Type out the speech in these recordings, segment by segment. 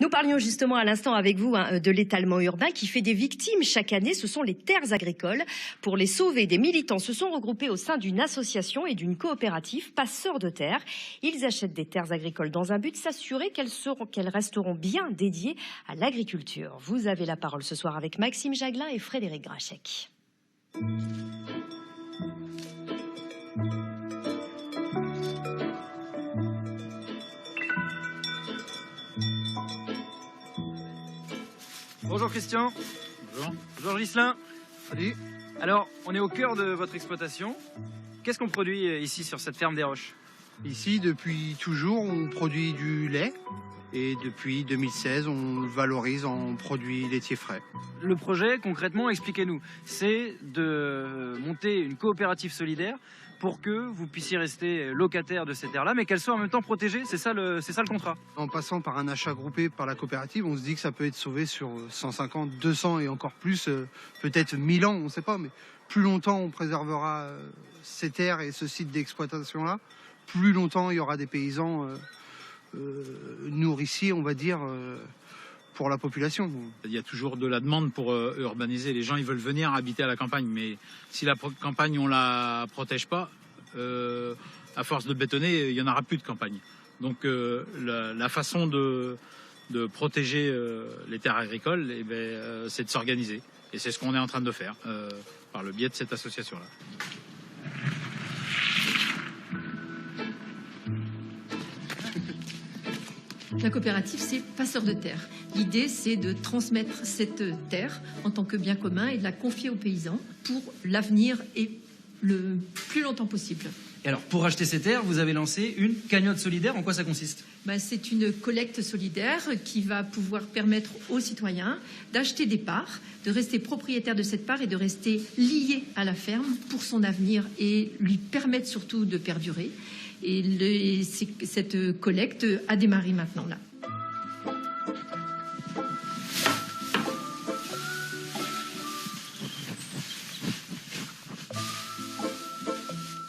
Nous parlions justement à l'instant avec vous de l'étalement urbain qui fait des victimes chaque année. Ce sont les terres agricoles. Pour les sauver, des militants se sont regroupés au sein d'une association et d'une coopérative Passeurs de terre. Ils achètent des terres agricoles dans un but, s'assurer qu'elles resteront bien dédiées à l'agriculture. Vous avez la parole ce soir avec Maxime Jaglin et Frédéric Grachec. Bonjour Christian. Bonjour. Bonjour Ghislain. Salut. Alors, on est au cœur de votre exploitation. Qu'est-ce qu'on produit ici sur cette ferme des Roches? Ici, depuis toujours, on produit du lait. Et depuis 2016, on le valorise en produits laitiers frais. Le projet, concrètement, expliquez-nous. C'est de monter une coopérative solidaire pour que vous puissiez rester locataire de ces terres-là, mais qu'elles soient en même temps protégées. C'est ça le contrat. En passant par un achat groupé par la coopérative, on se dit que ça peut être sauvé sur 150, 200 et encore plus, peut-être 1000 ans, on ne sait pas, mais plus longtemps on préservera ces terres et ce site d'exploitation-là, plus longtemps il y aura des paysans nourriciers, on va dire, pour la population. Il y a toujours de la demande pour urbaniser. Les gens, ils veulent venir habiter à la campagne, mais si la campagne, on la protège pas, à force de bétonner, il y en aura plus de campagne. Donc la façon de protéger les terres agricoles, eh ben, c'est de s'organiser. Et c'est ce qu'on est en train de faire par le biais de cette association-là. La coopérative, c'est Passeurs de terre. L'idée, c'est de transmettre cette terre en tant que bien commun et de la confier aux paysans pour l'avenir et le plus longtemps possible. Et alors, pour acheter ces terres, vous avez lancé une cagnotte solidaire. En quoi ça consiste? C'est une collecte solidaire qui va pouvoir permettre aux citoyens d'acheter des parts, de rester propriétaire de cette part et de rester lié à la ferme pour son avenir et lui permettre surtout de perdurer. Et cette collecte a démarré maintenant là.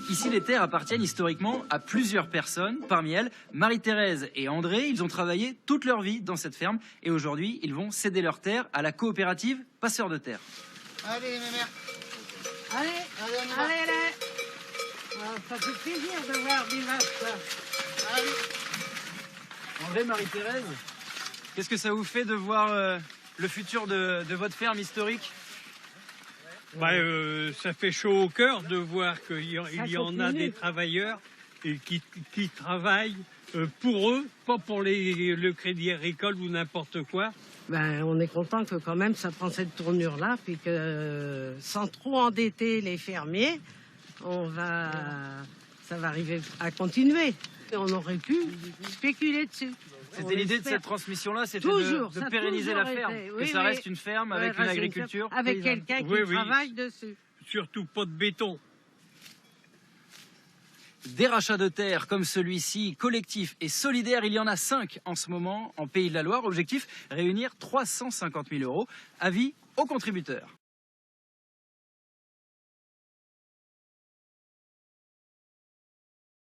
Ici, les terres appartiennent historiquement à plusieurs personnes. Parmi elles, Marie-Thérèse et André. Ils ont travaillé toute leur vie dans cette ferme. Et aujourd'hui, ils vont céder leurs terres à la coopérative Passeurs de terre. Allez, mes mères. Allez. Ça fait plaisir de voir des vaches, ça. Allez. André, Marie-Thérèse, qu'est-ce que ça vous fait de voir le futur de votre ferme historique? Ça fait chaud au cœur de voir qu'il y en a des travailleurs et qui travaillent pour eux, pas pour le crédit agricole ou n'importe quoi. On est content que quand même ça prend cette tournure-là, puis que sans trop endetter les fermiers, ça va arriver à continuer. Et on aurait pu spéculer dessus. C'était l'idée de cette transmission-là, c'était de pérenniser la ferme, que ça reste une ferme avec une agriculture. Avec quelqu'un qui travaille dessus. Surtout pas de béton. Des rachats de terres comme celui-ci, collectif et solidaire, il y en a 5 en ce moment en Pays de la Loire. Objectif, réunir 350 000 €. Avis aux contributeurs.